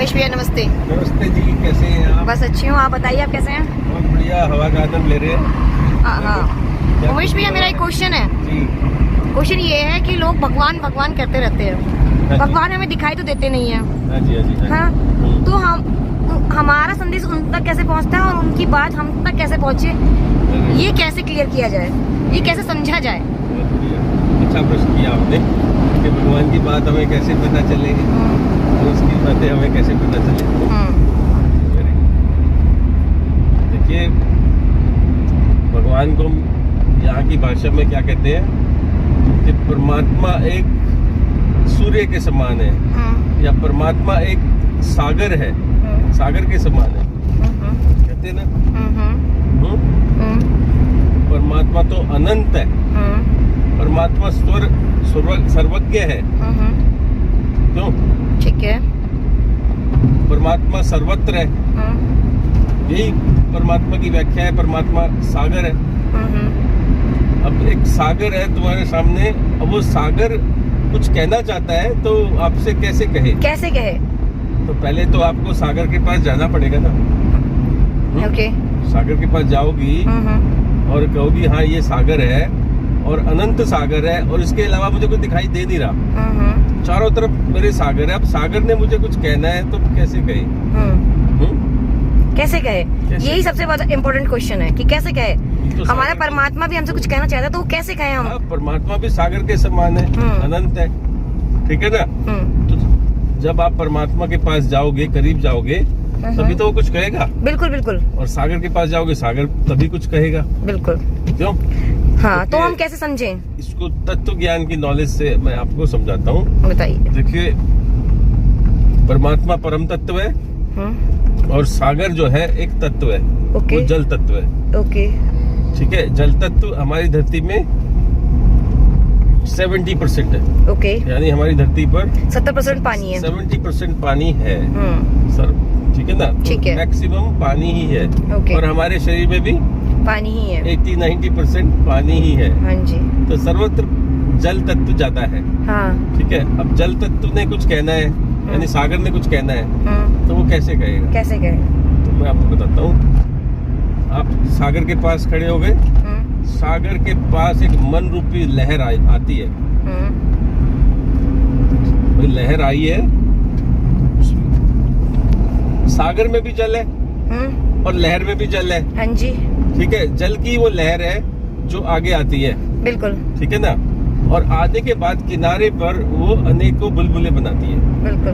उमेश भैया नमस्ते। नमस्ते जी, कैसे हैं आप? बस अच्छी हूँ, आप बताइए आप कैसे हैं? बहुत बढ़िया, हवा का आनंद ले रहे हैं। हाँ उमेश भैया, मेरा एक क्वेश्चन है। जी। क्वेश्चन ये है कि लोग भगवान भगवान कहते रहते हैं, भगवान हमें दिखाई तो देते नहीं है। हाँ जी, हाँ जी, हाँ, तो हमारा संदेश उन तक कैसे पहुँचता है और उनकी बात हम तक कैसे पहुँचे, ये कैसे क्लियर किया जाए, ये कैसे समझा जाए? अच्छा प्रश्न किया आपने कि भगवान की बात हमें कैसे पता चलेगी और उसकी बातें हमें कैसे पता चलेगी। देखिए, भगवान को हम यहाँ की भाषा में क्या कहते हैं कि परमात्मा एक सूर्य के समान है, या परमात्मा एक सागर है, सागर के समान है, कहते हैं ना। परमात्मा तो अनंत है, परमात्मा सर्वज्ञ है। क्यों? ठीक है। परमात्मा सर्वत्र है, यही परमात्मा की व्याख्या है। परमात्मा सागर है। अब एक सागर है तुम्हारे सामने, अब वो सागर कुछ कहना चाहता है तो आपसे कैसे कहे? कैसे कहे? तो पहले तो आपको सागर के पास जाना पड़ेगा ना। ओके। सागर के पास जाओगी और कहोगी हाँ ये सागर है और अनंत सागर है और इसके अलावा मुझे कुछ दिखाई दे नहीं रहा, चारों तरफ मेरे सागर है। अब सागर ने मुझे कुछ कहना है तो कैसे कहे? कैसे कहे? यही सबसे बड़ा इम्पोर्टेंट क्वेश्चन है कि कैसे कहे। तो हमारा परमात्मा भी हमसे कुछ कहना चाहता है तो वो कैसे कहे हम? परमात्मा भी सागर के समान है, अनंत है, ठीक है ना। तो जब आप परमात्मा के पास जाओगे, करीब जाओगे, तभी तो वो कुछ कहेगा। बिल्कुल बिल्कुल। और सागर के पास जाओगे, सागर तभी कुछ कहेगा। बिल्कुल। क्यों? हाँ, तो हम कैसे समझें इसको? तत्व ज्ञान की नॉलेज से मैं आपको समझाता हूँ। बताइए। देखिए, परमात्मा परम तत्व है और सागर जो है एक तत्व है, वो जल तत्व है। ओके, ठीक है। जल तत्व हमारी धरती में 70% है। ओके, यानी हमारी धरती पर 70% पानी है, 70% पानी है सर, ठीक है ना। ठीक है। मैक्सिमम पानी ही है। और हमारे शरीर में भी पानी ही है, 80-90% पानी ही है। हाँ जी। तो सर्वत्र जल तत्व ज्यादा है। हाँ। ठीक है। अब जल तत्व ने कुछ कहना है, यानी सागर ने कुछ कहना है, तो वो कैसे कहेगा? कैसे कहे? तो मैं आपको बताता हूँ। आप सागर के पास खड़े हो गए, सागर के पास एक मन रूपी लहर आती है। लहर आई है, सागर में भी जल है और लहर में भी जल है। हाँ जी। ठीक है। जल की वो लहर है जो आगे आती है। बिल्कुल। ठीक है ना। और आने के बाद किनारे पर वो अनेकों बुलबुले बनाती है। बिल्कुल।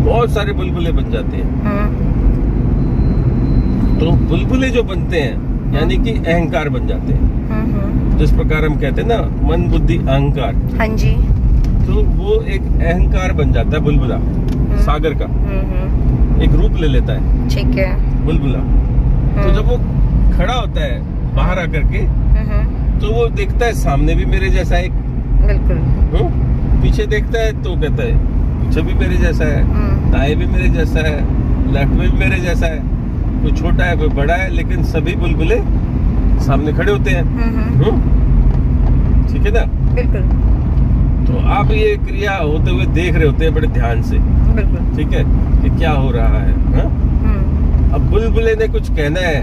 बहुत सारे बुलबुले बन जाते हैं। तो बुलबुले जो बनते हैं यानी कि अहंकार बन जाते हैं। जिस प्रकार हम कहते हैं ना, मन बुद्धि अहंकार। हाँ जी। तो वो एक अहंकार बन जाता है बुलबुला, सागर का एक रूप ले लेता है। ठीक है। बुलबुला। तो जब वो खड़ा होता है बाहर आकर के, तो वो देखता है सामने भी मेरे जैसा है। बिल्कुल। पीछे देखता है तो कहता है पीछे भी मेरे जैसा है, दाएं भी मेरे जैसा है, लेफ्ट में भी मेरे जैसा है। कोई छोटा है, कोई बड़ा है, लेकिन सभी बुलबुले सामने खड़े होते हैं। ठीक है ना। बिल्कुल। तो आप ये क्रिया होते हुए देख रहे होते हैं बड़े ध्यान से। बिल्कुल। ठीक है कि क्या हो रहा है। अब बुलबुले ने कुछ कहना है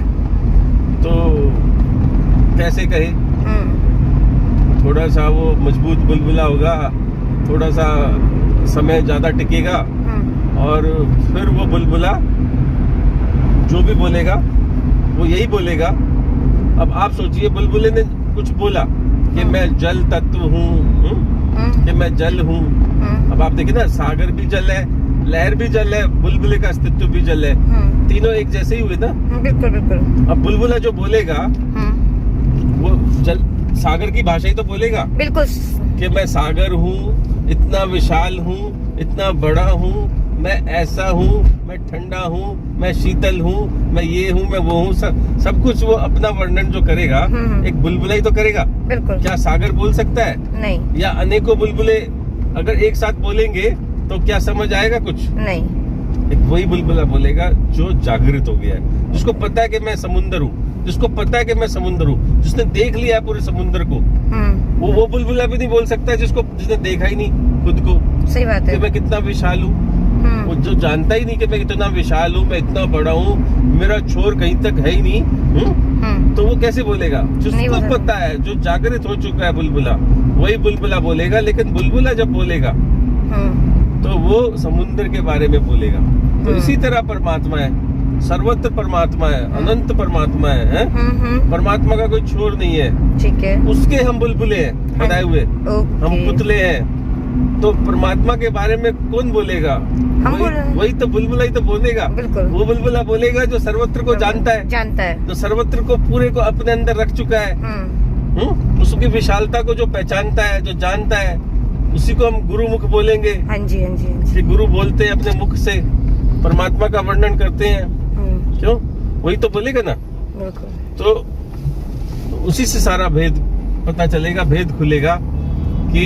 तो कैसे कहे? थोड़ा सा वो मजबूत बुलबुला होगा, थोड़ा सा समय ज्यादा टिकेगा और फिर वो बुलबुला जो भी बोलेगा वो यही बोलेगा। अब आप सोचिए, बुलबुले ने कुछ बोला कि मैं जल तत्व हूँ, कि मैं जल हूँ। अब आप देखिए ना, सागर भी जल है, लहर भी जल है, बुलबुले का अस्तित्व भी जल है, तीनों एक जैसे ही हुए ना। बिल्कुल बिल्कुल। अब बुलबुला जो बोलेगा वो जल सागर की भाषा ही तो बोलेगा। बिल्कुल। कि मैं सागर हूँ, इतना विशाल हूँ, इतना बड़ा हूँ, मैं ऐसा हूँ, मैं ठंडा हूँ, मैं शीतल हूँ, मैं ये हूँ, मैं वो हूँ। सब कुछ वो अपना वर्णन जो करेगा एक बुलबुला ही तो करेगा। बिल्कुल। क्या सागर बोल सकता है? नहीं। या अनेकों बुलबुले अगर एक साथ बोलेंगे तो क्या समझ आएगा? कुछ नहीं। एक वही बुलबुला बोलेगा जो जागृत हो गया है, जिसको पता है कि मैं समुंदर हूँ, जिसको पता है कि मैं समुंदर हूँ, जिसने देख लिया है पूरे समुंदर को। वो बुलबुला भी नहीं बोल सकता जिसने देखा ही नहीं खुद को। सही बात है। कि मैं कितना विशाल हूँ, वो जो जानता ही नहीं कि मैं इतना विशाल हूँ, मैं इतना बड़ा हूँ, मेरा छोर कहीं तक है ही नहीं, तो वो कैसे बोलेगा? जिसको पता है, जो जागृत हो चुका है बुलबुला, वही बुलबुला बोलेगा। लेकिन बुलबुला जब बोलेगा तो वो समुद्र के बारे में बोलेगा। तो इसी तरह परमात्मा है, सर्वत्र परमात्मा है, अनंत परमात्मा है, परमात्मा का कोई छोर नहीं है। ठीक है, उसके हम बुलबुले हैं बनाए हुए, हम पुतले हैं। तो परमात्मा के बारे में कौन बोलेगा? वही तो बुलबुला ही तो बोलेगा। वो बुलबुला बोलेगा जो सर्वत्र को जानता है, जो सर्वत्र को पूरे को अपने अंदर रख चुका है, उसकी विशालता को जो पहचानता है, जो जानता है, उसी को हम गुरु मुख बोलेंगे। हाँ जी, हाँ जी, हाँ जी। गुरु बोलते हैं अपने मुख से, परमात्मा का वर्णन करते हैं, क्यों? वही तो बोलेगा ना। तो उसी से सारा भेद पता चलेगा, भेद खुलेगा कि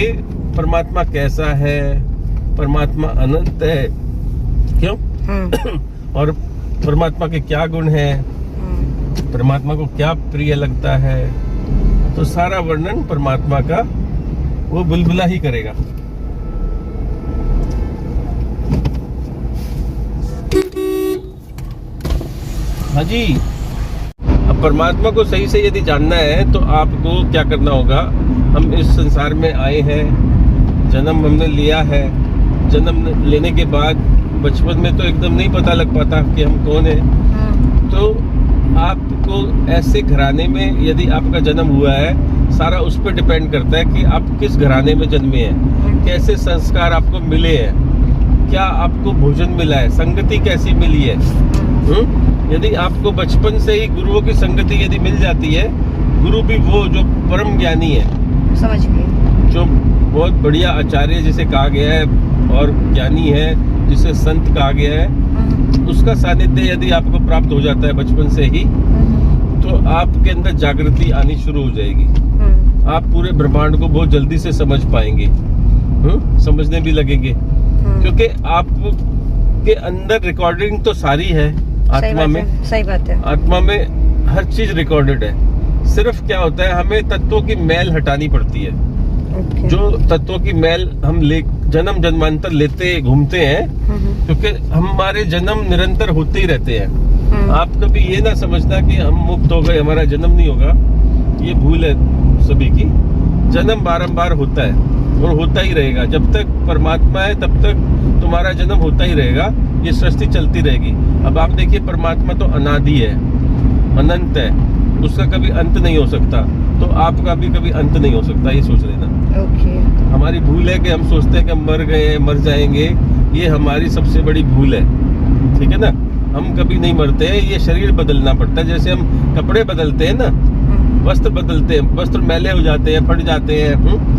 परमात्मा कैसा है। परमात्मा अनंत है, क्यों? और परमात्मा के क्या गुण हैं, परमात्मा को क्या प्रिय लगता है, तो सारा वर्णन परमात्मा का वो बुलबुला ही करेगा। हाँ जी। अब परमात्मा को सही से यदि जानना है तो आपको क्या करना होगा? हम इस संसार में आए हैं, जन्म हमने लिया है। जन्म लेने के बाद बचपन में तो एकदम नहीं पता लग पाता कि हम कौन है। तो आपको ऐसे घराने में यदि आपका जन्म हुआ है, सारा उस पर डिपेंड करता है कि आप किस घराने में जन्मे हैं, कैसे संस्कार आपको मिले हैं, क्या आपको भोजन मिला है, संगति कैसी मिली है। यदि आपको बचपन से ही गुरुओं की संगति यदि मिल जाती है, गुरु भी वो जो परम ज्ञानी है, समझ गए, जो बहुत बढ़िया आचार्य जिसे कहा गया है और ज्ञानी है जिसे संत कहा गया है, उसका सानिध्य यदि आपको प्राप्त हो जाता है बचपन से ही, तो आपके अंदर जागृति आनी शुरू हो जाएगी। आप पूरे ब्रह्मांड को बहुत जल्दी से समझ पाएंगे, समझने भी लगेंगे, क्योंकि आपके अंदर रिकॉर्डिंग तो सारी है आत्मा में। सही बात है। आत्मा में हर चीज रिकॉर्डेड है। सिर्फ क्या होता है, हमें तत्वों की मैल हटानी पड़ती है। जो तत्वों की मैल हम जन्म जन्मांतर लेते घूमते हैं, क्योंकि हमारे जन्म निरंतर होते ही रहते हैं। आप कभी ये ना समझना कि हम मुक्त हो गए, हमारा जन्म नहीं होगा, ये भूल है सभी की। जन्म बारंबार होता है और होता ही रहेगा। जब तक परमात्मा है तब तक तुम्हारा जन्म होता ही रहेगा, ये सृष्टि चलती रहेगी। अब आप देखिए, परमात्मा तो अनादि है, अनंत है, उसका कभी अंत नहीं हो सकता, तो आपका भी कभी अंत नहीं हो सकता, ये सोच लेना। हमारी भूल है कि हम सोचते हैं कि हम मर गए हैं, मर जाएंगे, ये हमारी सबसे बड़ी भूल है। ठीक है ना, हम कभी नहीं मरते हैं, ये शरीर बदलना पड़ता है। जैसे हम कपड़े बदलते हैं ना, वस्त्र बदलते हैं, वस्त्र मैले हो जाते हैं, फट जाते हैं,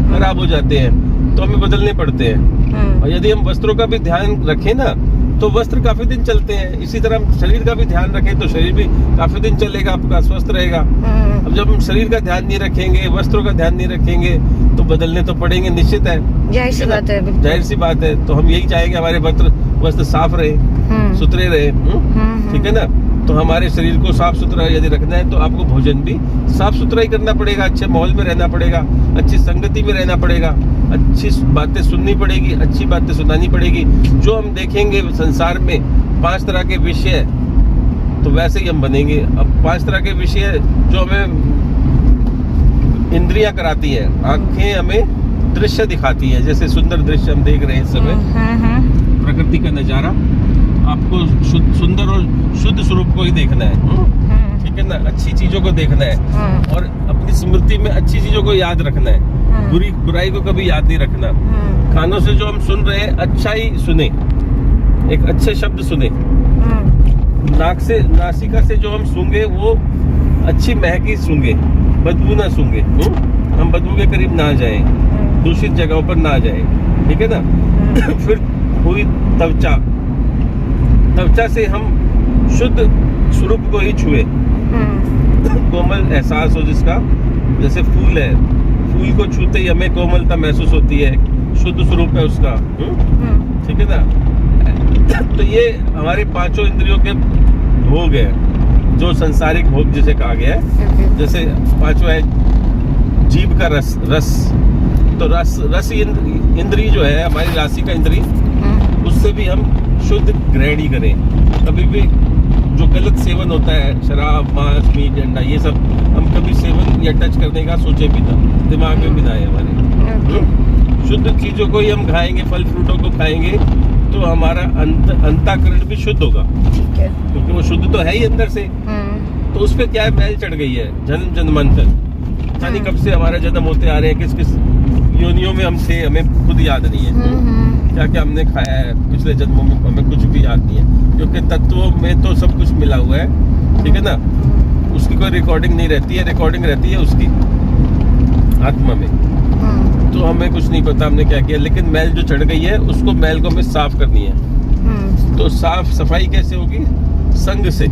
खराब हो जाते हैं, तो हमें बदलने पड़ते हैं। और यदि हम वस्त्रों का भी ध्यान रखें ना, तो वस्त्र काफी दिन चलते हैं। इसी तरह हम शरीर का भी ध्यान रखें तो शरीर भी काफी दिन चलेगा, आपका स्वस्थ रहेगा। अब जब हम शरीर का ध्यान नहीं रखेंगे, वस्त्रों का ध्यान नहीं रखेंगे, तो बदलने तो पड़ेंगे, निश्चित है, जाहिर सी बात है। जाहिर सी बात है। तो हम यही चाहेंगे हमारे वस्त्र साफ रहे, सुथरे रहे, ठीक है ना। तो हमारे शरीर को साफ सुथरा यदि रखना है तो आपको भोजन भी साफ सुथरा ही करना पड़ेगा, अच्छे माहौल में रहना पड़ेगा, अच्छी संगति में रहना पड़ेगा, अच्छी बातें सुननी पड़ेगी, अच्छी बातें सुनानी पड़ेगी। जो हम देखेंगे संसार में 5 तरह के विषय, तो वैसे ही हम बनेंगे। अब 5 तरह के विषय जो हमें इंद्रियां कराती है, आंखें हमें दृश्य दिखाती है, जैसे सुंदर दृश्य हम देख रहे हैं इस समय, प्रकृति का नजारा, आपको सुंदर और शुद्ध स्वरूप को ही देखना है, ठीक है ना। अच्छी चीजों को देखना है और अपनी स्मृति में अच्छी चीजों को याद रखना है, बुराई को कभी याद नहीं रखना। कानों से जो हम सुन रहे हैं, अच्छा ही सुने, एक अच्छे शब्द सुने। नाक से, नासिका से जो हम सूंघे वो अच्छी महक ही सूंघे, बदबू ना सूंघे। हम बदबू के करीब ना जाएं, दूषित जगहों पर ना जाएं, ठीक है ना। फिर हुई त्वचा, त्वचा से हम शुद्ध स्वरूप को ही छुए, कोमल एहसास हो जिसका, जैसे फूल है, फूल को छूते ही हमें कोमलता महसूस होती है, शुद्ध स्वरूप है उसका, ठीक है ना। तो ये हमारे 5 इंद्रियों के भोग है, जो संसारिक भोग जिसे कहा गया है। जैसे 5वां है जीभ का रस, तो रस इंद्री जो है हमारी राशि का इंद्री, उससे उससे भी हम शुद्ध ग्रहण ही करें। कभी भी जो गलत सेवन होता है, शराब, मांस, मीट, अंडा, ये सब हम कभी सेवन या टच करने का सोचे भी ना, दिमाग में भी ना है हमारे। शुद्ध चीजों को ही हम खाएंगे, फल फ्रूटों को खाएंगे तो हमारा अंतःकरण भी शुद्ध होगा, ठीक है, क्योंकि वो शुद्ध तो है ही अंदर से। तो उस पे क्या है, मैल चढ़ गई है जन्म जन्मांतर। पता नहीं कब से हमारा जन्म होते आ रहे हैं, किस किस योनियों में हम थे, हमें खुद याद नहीं है क्या क्या हमने खाया है पिछले जन्मों में, हमें कुछ भी याद नहीं है, क्योंकि तत्वों में तो सब कुछ मिला हुआ है, ठीक है ना। उसकी कोई रिकॉर्डिंग नहीं रहती है, रिकॉर्डिंग रहती है उसकी आत्मा में। तो हमें कुछ नहीं पता हमने क्या किया, लेकिन मैल जो चढ़ गई है उसको, मैल को हमें साफ करनी है। तो साफ सफाई कैसे होगी? संग से।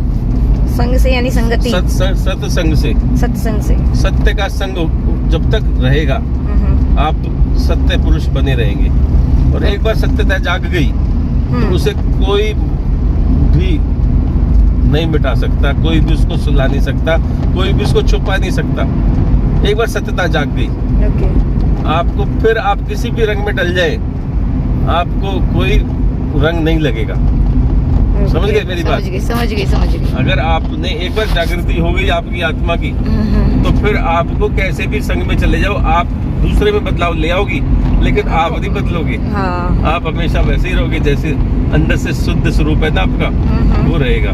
संग से यानी संगति, सत्संग से, सत्संग से। सत्य का संग जब तक रहेगा आप सत्य पुरुष बने रहेंगे। और एक बार सत्यता जाग गई तो उसे कोई भी नहीं मिटा सकता, कोई भी उसको सुला नहीं सकता, कोई भी उसको छुपा नहीं सकता। एक बार सत्यता जाग गई, आपको फिर आप किसी भी रंग में डल जाए, आपको कोई रंग नहीं लगेगा। समझ गए मेरी बात? समझ गई। अगर आपने एक बार जागृति हो गई आपकी आत्मा की, तो फिर आपको कैसे भी संग में चले जाओ, आप दूसरे में बदलाव ले आओगी, लेकिन आप नहीं बदलोगे। हाँ। आप हमेशा वैसे ही रहोगे, जैसे अंदर से शुद्ध स्वरूप है ना आपका, वो रहेगा।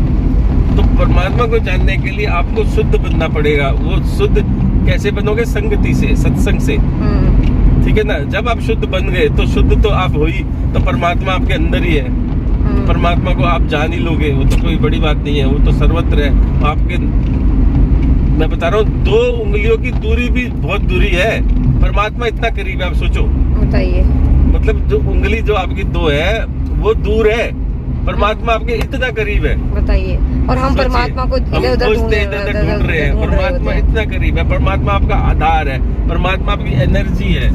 तो परमात्मा को जानने के लिए आपको शुद्ध बनना पड़ेगा। वो शुद्ध कैसे बनोगे? संगति से, सत्संग से, ठीक है ना। जब आप शुद्ध बन गए तो शुद्ध तो आप हो ही, तो परमात्मा आपके अंदर ही है। परमात्मा को आप जान ही लोगे, वो तो कोई बड़ी बात नहीं है, वो तो सर्वत्र है आपके। मैं बता रहा हूँ 2 उंगलियों की दूरी भी बहुत दूरी है, परमात्मा इतना करीब है। आप सोचो, बताइए, मतलब जो उंगली जो आपकी 2 है वो दूर है, परमात्मा आपके इतना करीब है, बताइए। और हम परमात्मा को इधर-उधर ढूंढ रहे हैं, परमात्मा इतना करीब है। परमात्मा आपका आधार है, परमात्मा आपकी एनर्जी है।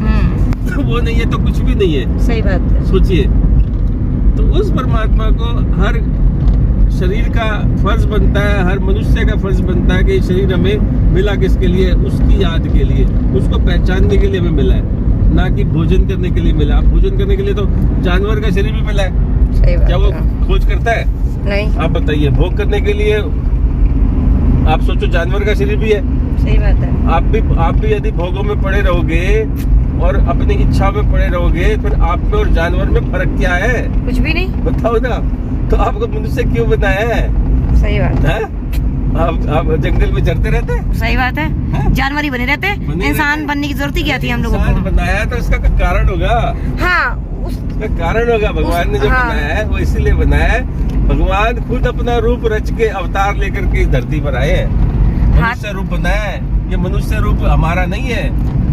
वो नहीं है तो कुछ भी नहीं है। सही बात है। सोचिए, तो उस परमात्मा को हर शरीर का फर्ज बनता है, हर मनुष्य का फर्ज बनता है कि ये शरीर हमें मिला किसके लिए? उसकी याद के लिए, उसको पहचानने के लिए हमें मिला है, ना कि भोजन करने के लिए मिला। भोजन करने के लिए तो जानवर का शरीर भी मिला है। सही बात। क्या वो खोज करता है? नहीं। आप बताइए, भोग करने के लिए आप सोचो जानवर का शरीर भी है। सही बात है। आप भी यदि भोगों में पड़े रहोगे और अपनी इच्छा में पड़े रहोगे, फिर आप में और जानवर में फर्क क्या है? कुछ भी नहीं। बताओ ना। तो आपको मनुष्य क्यों बनाया है? सही बात है। आप जंगल में चरते रहते हैं। सही बात है। जानवर ही बने रहते, इंसान बनने की जरूरत ही क्या थी हम लोगों को? बनाया तो उसका कारण होगा। हाँ, उसका कारण होगा। भगवान ने जो बनाया है वो इसीलिए बनाया है। भगवान खुद अपना रूप रच के अवतार लेकर के धरती पर आए हैं, मनुष्य रूप बनाया है। ये मनुष्य रूप हमारा नहीं है,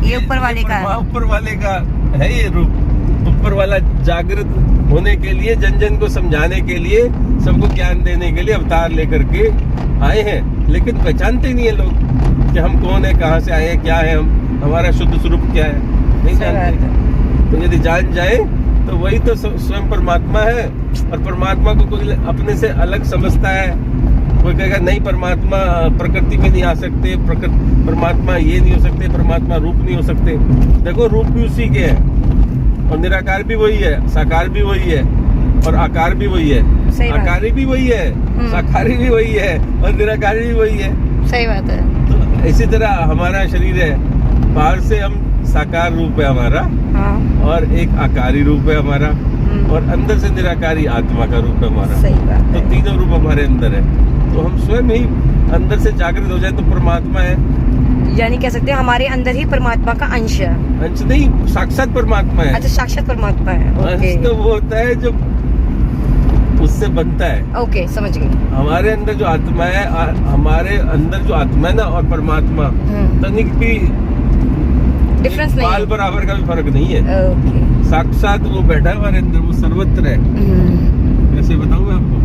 ये ऊपर वाले का है। ऊपर वाले का है ये रूप। ऊपर वाला जागृत होने के लिए, जन जन को समझाने के लिए, सबको ज्ञान देने के लिए अवतार लेकर के आए हैं। लेकिन पहचानते नहीं है लोग कि हम कौन है, कहाँ से आए हैं, क्या है, हम हमारा शुद्ध स्वरूप क्या है, नहीं जानते। तो यदि जान जाए तो वही तो स्वयं परमात्मा है। और परमात्मा को कोई अपने से अलग समझता है। कोई कहेगा नहीं, परमात्मा प्रकृति में नहीं आ सकते, परमात्मा ये नहीं हो सकते, परमात्मा रूप नहीं हो सकते। देखो, रूप भी उसी के है और निराकार भी वही है, साकार भी वही है और आकार भी वही है, आकारी भी वही है, साकारी भी वही है और निराकारी भी वही है। सही बात है। तो इसी तरह हमारा शरीर है, बाहर से हम साकार रूप है हमारा, और एक आकारी रूप है हमारा, और अंदर से निराकारी आत्मा का रूप है हमारा। सही बात है। तो तीनों रूप हमारे अंदर है। तो हम स्वयं ही अंदर से जागृत हो जाए तो परमात्मा है। यानी कह सकते हैं हमारे अंदर ही परमात्मा का अंश है। अंश नहीं, साक्षात परमात्मा है। अच्छा, साक्षात परमात्मा है। अंश तो वो होता है जो उससे बनता है। ओके, समझ गई। हमारे अंदर जो आत्मा है, हमारे अंदर जो आत्मा है ना, और परमात्मा तनिक भी डिफरेंस नहीं, बाल बराबर का भी फर्क नहीं है। ओके। साक्षात वो बैठा है हमारे अंदर, वो सर्वत्र है। कैसे बताऊं मैं आपको?